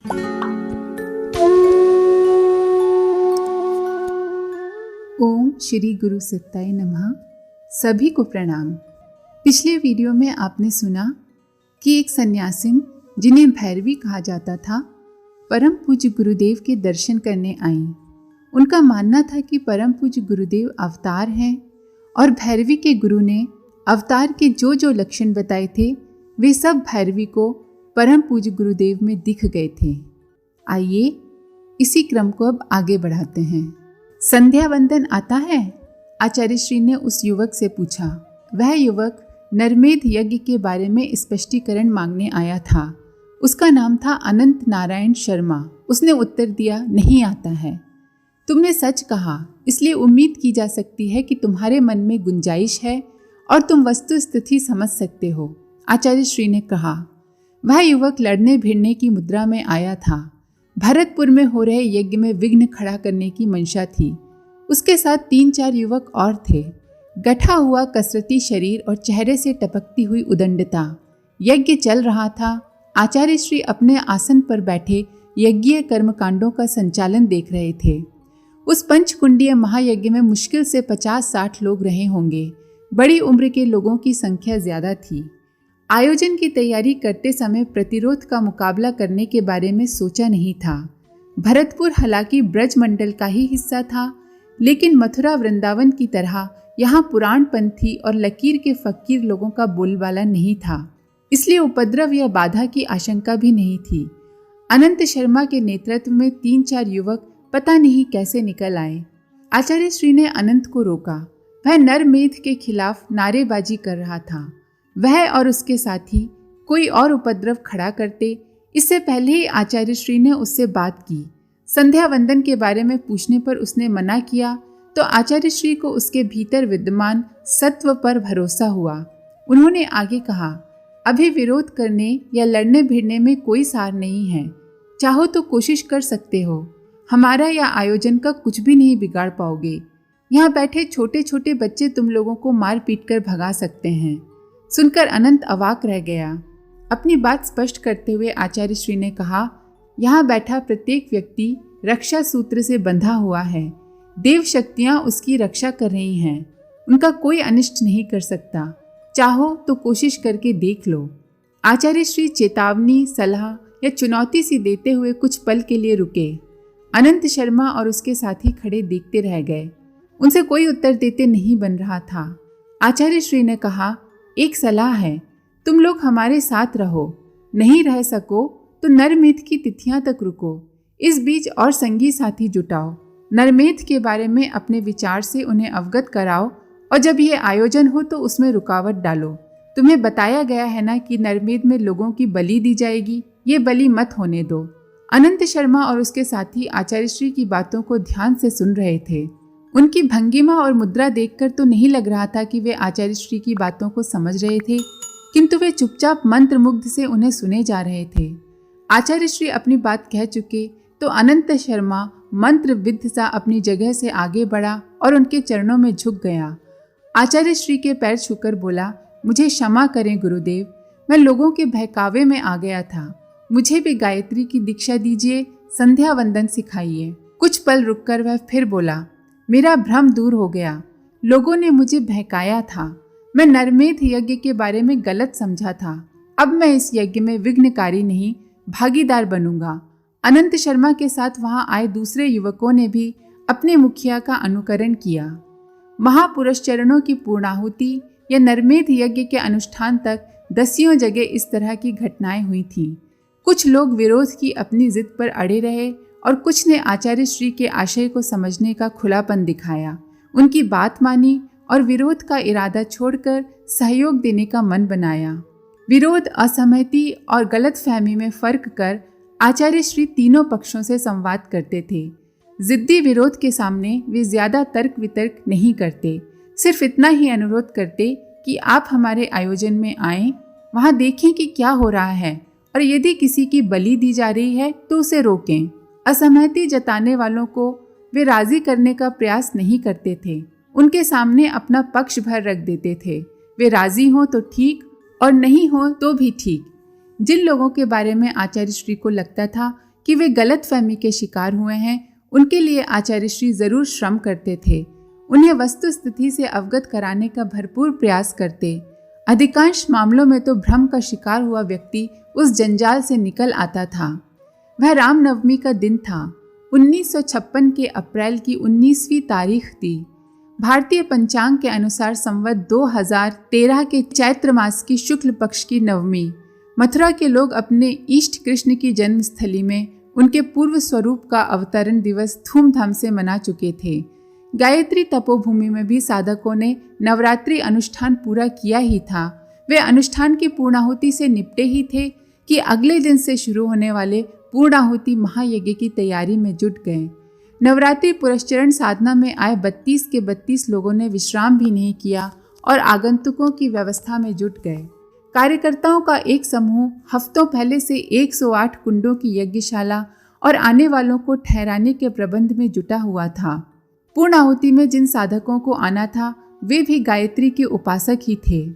ओम श्री गुरु सत्ताय नमः। सभी को प्रणाम। पिछले वीडियो में आपने सुना कि एक सन्यासिन जिन्हें भैरवी कहा जाता था, परम पूज्य गुरुदेव के दर्शन करने आईं। उनका मानना था कि परम पूज्य गुरुदेव अवतार हैं और भैरवी के गुरु ने अवतार के जो जो लक्षण बताए थे वे सब भैरवी को परम पूज्य गुरुदेव में दिख गए थे। आइए इसी क्रम को अब आगे बढ़ाते हैं। संध्या वंदन आता है? आचार्य श्री ने उस युवक से पूछा। वह युवक नरमेध यज्ञ के बारे में स्पष्टीकरण मांगने आया था। उसका नाम था अनंत नारायण शर्मा। उसने उत्तर दिया, नहीं आता है। तुमने सच कहा, इसलिए उम्मीद की जा सकती है कि तुम्हारे मन में गुंजाइश है और तुम वस्तु स्थिति समझ सकते हो, आचार्य श्री ने कहा। वह युवक लड़ने भिड़ने की मुद्रा में आया था। भरतपुर में हो रहे यज्ञ में विघ्न खड़ा करने की मंशा थी। उसके साथ 3-4 युवक और थे। गठा हुआ कसरती शरीर और चेहरे से टपकती हुई उदंडता। यज्ञ चल रहा था। आचार्य श्री अपने आसन पर बैठे यज्ञीय कर्मकांडों का संचालन देख रहे थे। उस पंचकुंडीय महायज्ञ में मुश्किल से 50-60 लोग रहे होंगे। बड़ी उम्र के लोगों की संख्या ज्यादा थी। आयोजन की तैयारी करते समय प्रतिरोध का मुकाबला करने के बारे में सोचा नहीं था। भरतपुर हालांकि ब्रज मंडल का ही हिस्सा था, लेकिन मथुरा वृंदावन की तरह यहाँ पुराणपंथी और लकीर के फकीर लोगों का बोलबाला नहीं था, इसलिए उपद्रव या बाधा की आशंका भी नहीं थी। अनंत शर्मा के नेतृत्व में 3-4 युवक पता नहीं कैसे निकल आए। आचार्य श्री ने अनंत को रोका। वह नरमेध के खिलाफ नारेबाजी कर रहा था। वह और उसके साथी कोई और उपद्रव खड़ा करते, इससे पहले ही आचार्य श्री ने उससे बात की। संध्या वंदन के बारे में पूछने पर उसने मना किया तो आचार्य श्री को उसके भीतर विद्यमान सत्व पर भरोसा हुआ। उन्होंने आगे कहा, अभी विरोध करने या लड़ने भिड़ने में कोई सार नहीं है। चाहो तो कोशिश कर सकते हो। हमारा या आयोजन का कुछ भी नहीं बिगाड़ पाओगे। यहाँ बैठे छोटे छोटे बच्चे तुम लोगों को मार पीट कर भगा सकते हैं। सुनकर अनंत अवाक रह गया। अपनी बात स्पष्ट करते हुए आचार्य श्री ने कहा, यहाँ बैठा प्रत्येक व्यक्ति रक्षा सूत्र से बंधा हुआ है। देव शक्तियाँ उसकी रक्षा कर रही हैं। उनका कोई अनिष्ट नहीं कर सकता। चाहो तो कोशिश करके देख लो। आचार्य श्री चेतावनी, सलाह या चुनौती सी देते हुए कुछ पल के लिए रुके। अनंत शर्मा और उसके साथी खड़े देखते रह गए। उनसे कोई उत्तर देते नहीं बन रहा था। आचार्य श्री ने कहा, एक सलाह है, तुम लोग हमारे साथ रहो। नहीं रह सको तो नरमेध की तिथियां तक रुको। इस बीच और संगी साथी जुटाओ। नरमेध के बारे में अपने विचार से उन्हें अवगत कराओ और जब ये आयोजन हो तो उसमें रुकावट डालो। तुम्हें बताया गया है ना कि नरमेध में लोगों की बलि दी जाएगी, ये बलि मत होने दो। अनंत शर्मा और उसके साथी आचार्य श्री की बातों को ध्यान से सुन रहे थे। उनकी भंगिमा और मुद्रा देखकर तो नहीं लग रहा था कि वे आचार्य श्री की बातों को समझ रहे थे, किंतु वे चुपचाप मंत्रमुग्ध से उन्हें सुने जा रहे थे। आचार्य श्री अपनी बात कह चुके तो अनंत शर्मा मंत्रविद्ध सा अपनी जगह से आगे बढ़ा और उनके चरणों में झुक गया। आचार्य श्री के पैर छूकर बोला, मुझे क्षमा करें गुरुदेव, मैं लोगों के बहकावे में आ गया था। मुझे भी गायत्री की दीक्षा दीजिए, संध्या वंदन सिखाइए। कुछ पल रुककर वह फिर बोला, मेरा भ्रम दूर हो गया। लोगों ने मुझे बहकाया था। मैं नरमेध यज्ञ के बारे में गलत समझा था। अब मैं इस यज्ञ में विघ्नकारी नहीं, भागीदार बनूंगा। अनंत शर्मा के साथ वहां आए दूसरे युवकों ने भी अपने मुखिया का अनुकरण किया। महापुरुष चरणों की पूर्णाहुति या नरमेध यज्ञ के अनुष्ठान तक 10 जगह इस तरह की घटनाएं हुई थीं। कुछ लोग विरोध की अपनी जिद पर अड़े रहे और कुछ ने आचार्य श्री के आशय को समझने का खुलापन दिखाया। उनकी बात मानी और विरोध का इरादा छोड़कर सहयोग देने का मन बनाया। विरोध, असहमति और गलतफहमी में फर्क कर आचार्य श्री तीनों पक्षों से संवाद करते थे। जिद्दी विरोध के सामने वे ज्यादा तर्क वितर्क नहीं करते, सिर्फ इतना ही अनुरोध करते कि आप हमारे आयोजन में आएं, वहां देखें कि क्या हो रहा है और यदि किसी की बलि दी जा रही है तो उसे रोकें। असहमति जताने वालों को वे राजी करने का प्रयास नहीं करते थे, उनके सामने अपना पक्ष भर रख देते थे। वे राजी हों तो ठीक और नहीं हो तो भी ठीक। जिन लोगों के बारे में आचार्य श्री को लगता था कि वे गलतफहमी के शिकार हुए हैं, उनके लिए आचार्य श्री जरूर श्रम करते थे। उन्हें वस्तु स्थिति से अवगत कराने का भरपूर प्रयास करते। अधिकांश मामलों में तो भ्रम का शिकार हुआ व्यक्ति उस जंजाल से निकल आता था। वह रामनवमी का दिन था। 1956 के अप्रैल की 19वीं तारीख थी। भारतीय पंचांग के अनुसार संवत 2013 के चैत्र मास की शुक्ल पक्ष की नवमी। मथुरा के लोग अपने इष्ट कृष्ण की जन्मस्थली में उनके पूर्व स्वरूप का अवतरण दिवस धूमधाम से मना चुके थे। गायत्री तपोभूमि में भी साधकों ने नवरात्रि अनुष्ठान पूरा किया ही था। वे अनुष्ठान की पूर्णाहुति से निपटे ही थे कि अगले दिन से शुरू होने वाले पूर्णाहुति महायज्ञ की तैयारी में जुट गए। नवरात्रि पुरस्चरण साधना में आए 32 के 32 लोगों ने विश्राम भी नहीं किया और आगंतुकों की व्यवस्था में जुट गए। कार्यकर्ताओं का एक समूह हफ्तों पहले से 108 कुंडों की यज्ञशाला और आने वालों को ठहराने के प्रबंध में जुटा हुआ था। पूर्णाहुति में जिन साधकों को आना था वे भी गायत्री के उपासक ही थे।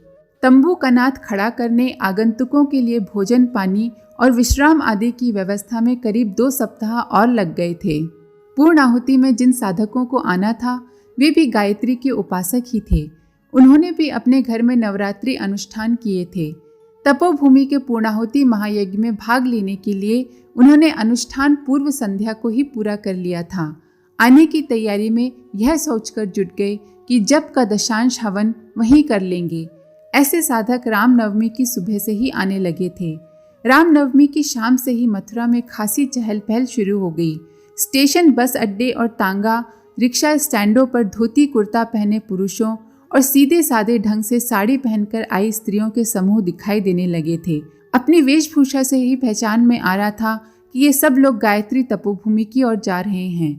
तंबू कनात खड़ा करने, आगंतुकों के लिए भोजन पानी और विश्राम आदि की व्यवस्था में करीब 2 सप्ताह और लग गए थे। पूर्णाहुति में जिन साधकों को आना था वे भी गायत्री के उपासक ही थे। उन्होंने भी अपने घर में नवरात्रि अनुष्ठान किए थे। तपोभूमि के पूर्णाहुति महायज्ञ में भाग लेने के लिए उन्होंने अनुष्ठान पूर्व संध्या को ही पूरा कर लिया था। आने की तैयारी में यह सोचकर जुट गए कि जब का दशांश हवन वहीं कर लेंगे। ऐसे साधक रामनवमी की सुबह से ही आने लगे थे। रामनवमी की शाम से ही मथुरा में खासी चहल पहल शुरू हो गई। स्टेशन, बस अड्डे और तांगा रिक्शा स्टैंडों पर धोती कुर्ता पहने पुरुषों और सीधे सादे ढंग से साड़ी पहनकर आई स्त्रियों के समूह दिखाई देने लगे थे। अपनी वेशभूषा से ही पहचान में आ रहा था कि ये सब लोग गायत्री तपोभूमि की ओर जा रहे हैं।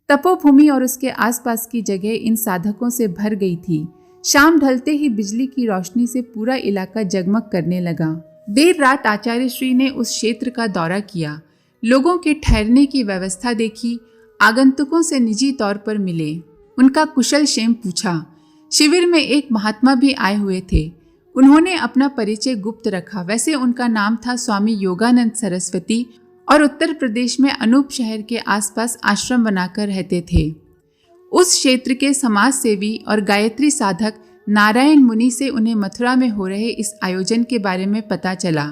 तपोभूमि और उसके आसपास की जगह इन साधकों से भर गई थी। शाम ढलते ही बिजली की रोशनी से पूरा इलाका जगमग करने लगा। देर रात आचार्य श्री ने उस क्षेत्र का दौरा किया, लोगों के ठहरने की व्यवस्था देखी, आगंतुकों से निजी तौर पर मिले, उनका कुशल क्षेम पूछा। शिविर में एक महात्मा भी आए हुए थे। उन्होंने अपना परिचय गुप्त रखा। वैसे उनका नाम था स्वामी योगानंद सरस्वती और उत्तर प्रदेश में अनूप शहर के आसपास आश्रम बनाकर रहते थे। उस क्षेत्र के समाज सेवी और गायत्री साधक नारायण मुनि से उन्हें मथुरा में हो रहे इस आयोजन के बारे में पता चला।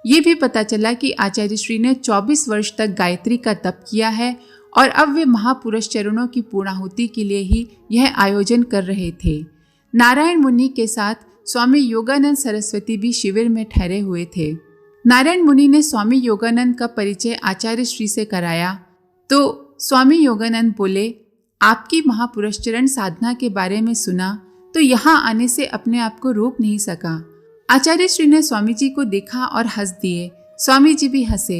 ये भी पता चला कि आचार्य श्री ने 24 वर्ष तक गायत्री का तप किया है और अब वे महापुरुष चरणों की पूर्णाहुति के लिए ही यह आयोजन कर रहे थे। नारायण मुनि के साथ स्वामी योगानंद सरस्वती भी शिविर में ठहरे हुए थे। नारायण मुनि ने स्वामी योगानंद का परिचय आचार्य श्री से कराया तो स्वामी योगानंद बोले, आपकी महापुरुषचरण साधना के बारे में सुना तो यहाँ आने से अपने आप को रोक नहीं सका। आचार्य श्री ने स्वामी जी को देखा और हंस दिए। स्वामी जी भी हंसे।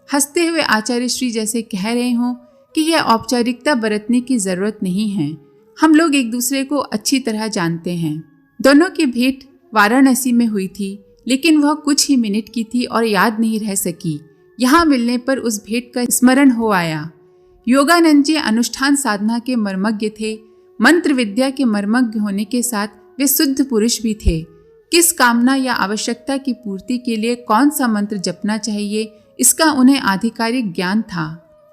हंसते हुए आचार्य श्री जैसे कह रहे हों कि यह औपचारिकता बरतने की जरूरत नहीं है, हम लोग एक दूसरे को अच्छी तरह जानते हैं। दोनों की भेंट वाराणसी में हुई थी, लेकिन वह कुछ ही मिनट की थी और याद नहीं रह सकी। यहाँ मिलने पर उस भेंट का स्मरण हो आया। योगानंद जी अनुष्ठान साधना के मर्मज्ञ थे। मंत्र विद्या के मर्मज्ञ होने के साथ वे शुद्ध पुरुष भी थे। किस कामना या आवश्यकता की पूर्ति के लिए कौन सा मंत्र जपना चाहिए, इसका उन्हें आधिकारिक ज्ञान था।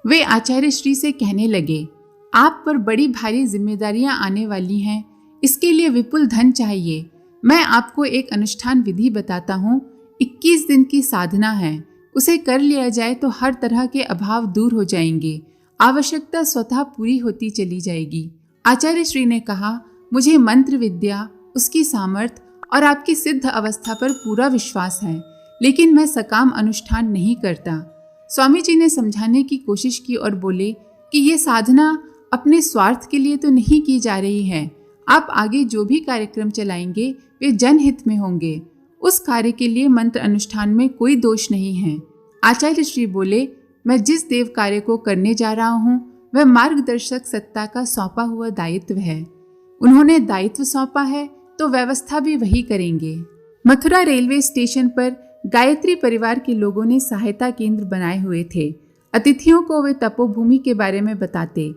वे आचार्य श्री से कहने लगे, आप पर बड़ी भारी जिम्मेदारियां आने वाली हैं, इसके लिए विपुल धन चाहिए। मैं आपको एक अनुष्ठान विधि बताता हूँ। 21 दिन की साधना है, उसे कर लिया जाए तो हर तरह के अभाव दूर हो जाएंगे, आवश्यकता स्वतः पूरी होती चली जाएगी। आचार्य श्री ने कहा, मुझे मंत्र विद्या, उसकी सामर्थ्य और आपकी सिद्ध अवस्था पर पूरा विश्वास है, लेकिन मैं सकाम अनुष्ठान नहीं करता। स्वामी जी ने समझाने की कोशिश की और बोले कि ये साधना अपने स्वार्थ के लिए तो नहीं की जा रही है। आप आगे जो भी कार्यक्रम चलाएंगे वे जनहित में होंगे। उस कार्य के लिए मंत्र अनुष्ठान में कोई दोष नहीं है। आचार्य श्री बोले, मैं जिस देव कार्य को करने जा रहा हूँ वह मार्गदर्शक सत्ता का सौंपा हुआ दायित्व है। उन्होंने दायित्व सौंपा है तो व्यवस्था भी वही करेंगे। मथुरा रेलवे स्टेशन पर गायत्री परिवार के लोगों ने सहायता केंद्र बनाए हुए थे। अतिथियों को वे तपोभूमि के बारे में बताते।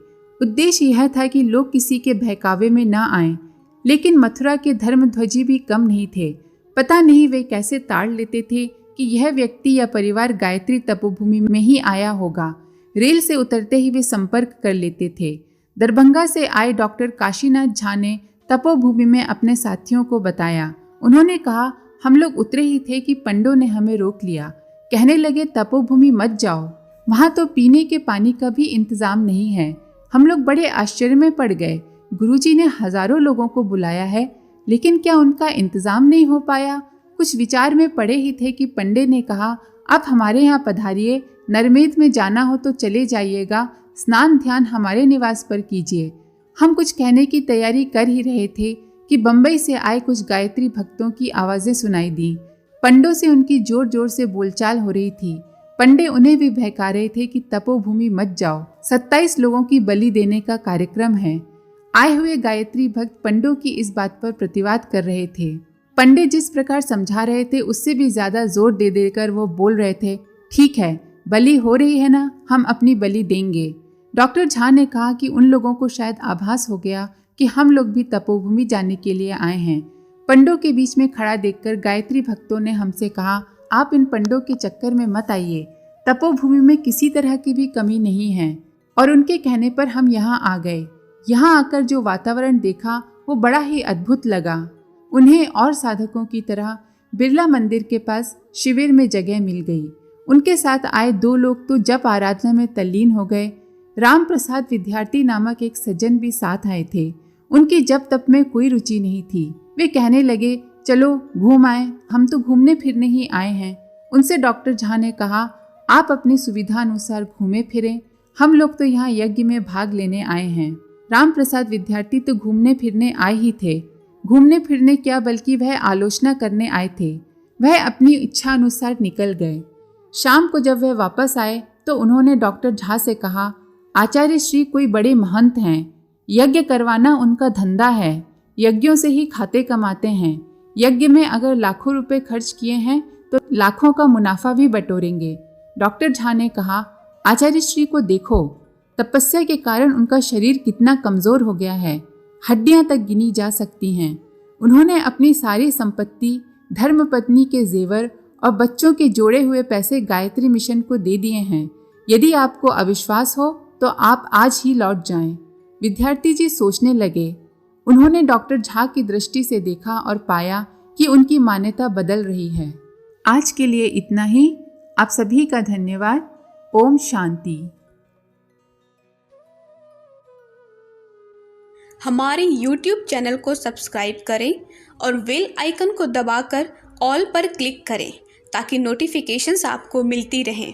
उद्देश्य यह था कि लोग किसी के बहकावे में न आएं, लेकिन मथुरा के धर्मध्वजी भी कम नहीं थे। पता नहीं वे कैसे ताड़ लेते थे कि कि यह व्यक्ति या परिवार गायत्री तपोभूमि में ही आया होगा। रेल से उतरते ही वे संपर्क कर लेते थे। दरभंगा से आए डॉक्टर काशीनाथ झा ने तपोभूमि में अपने साथियों को बताया। उन्होंने कहा, हम लोग उतरे ही थे कि पंडों ने हमें रोक लिया। कहने लगे, तपोभूमि मत जाओ, वहाँ तो पीने के पानी का भी इंतजाम नहीं है। हम लोग बड़े आश्चर्य में पड़ गए। गुरुजी ने हजारों लोगों को बुलाया है, लेकिन क्या उनका इंतजाम नहीं हो पाया? कुछ विचार में पड़े ही थे कि पंडे ने कहा, आप हमारे यहाँ पधारिए, नरमेद में जाना हो तो चले जाइएगा, स्नान ध्यान हमारे निवास पर कीजिए। हम कुछ कहने की तैयारी कर ही रहे थे कि बंबई से आए कुछ गायत्री भक्तों की आवाजें सुनाई दी। पंडों से उनकी जोर जोर से बोलचाल हो रही थी। पंडे उन्हें भी बहका रहे थे कि तपोभूमि मत जाओ, 27 लोगों की बलि देने का कार्यक्रम है। आए हुए गायत्री भक्त पंडों की इस बात पर प्रतिवाद कर रहे थे। पंडे जिस प्रकार समझा रहे थे उससे भी ज्यादा जोर दे देकर वो बोल रहे थे, ठीक है, बलि हो रही है ना, हम अपनी बलि देंगे। डॉक्टर झा ने कहा कि उन लोगों को शायद आभास हो गया कि हम लोग भी तपोभूमि जाने के लिए आए हैं। पंडों के बीच में खड़ा देखकर गायत्री भक्तों ने हमसे कहा, आप इन पंडों के चक्कर में मत आइए, तपोभूमि में किसी तरह की भी कमी नहीं है। और उनके कहने पर हम यहाँ आ गए। यहाँ आकर जो वातावरण देखा वो बड़ा ही अद्भुत लगा। उन्हें और साधकों की तरह बिरला मंदिर के पास शिविर में जगह मिल गई। उनके साथ आए 2 लोग तो जप आराधना में तल्लीन हो गए। राम प्रसाद विद्यार्थी नामक एक सज्जन भी साथ आए थे। उनकी जप तप में कोई रुचि नहीं थी। वे कहने लगे, चलो घूम आए, हम तो घूमने फिरने ही आए हैं। उनसे डॉक्टर झा ने कहा, आप अपनी सुविधा अनुसार घूमे फिरें, हम लोग तो यहाँ यज्ञ में भाग लेने आए हैं। राम प्रसाद विद्यार्थी तो घूमने फिरने आए ही थे। घूमने फिरने क्या, बल्कि वह आलोचना करने आए थे। वह अपनी इच्छा अनुसार निकल गए। शाम को जब वह वापस आए तो उन्होंने डॉक्टर झा से कहा, आचार्य श्री कोई बड़े महंत हैं, यज्ञ करवाना उनका धंधा है, यज्ञों से ही खाते कमाते हैं। यज्ञ में अगर लाखों रुपए खर्च किए हैं तो लाखों का मुनाफा भी बटोरेंगे। डॉक्टर झा ने कहा, आचार्य श्री को देखो, तपस्या के कारण उनका शरीर कितना कमजोर हो गया है, हड्डियां तक गिनी जा सकती हैं। उन्होंने अपनी सारी संपत्ति, धर्मपत्नी के जेवर और बच्चों के जोड़े हुए पैसे गायत्री मिशन को दे दिए हैं। यदि आपको अविश्वास हो तो आप आज ही लौट जाएं। विद्यार्थी जी सोचने लगे। उन्होंने डॉक्टर झा की दृष्टि से देखा और पाया कि उनकी मान्यता बदल रही है। आज के लिए इतना ही। आप सभी का धन्यवाद। ओम शांति। हमारे YouTube चैनल को सब्सक्राइब करें और बेल आइकन को दबाकर ऑल पर क्लिक करें ताकि नोटिफिकेशंस आपको मिलती रहें।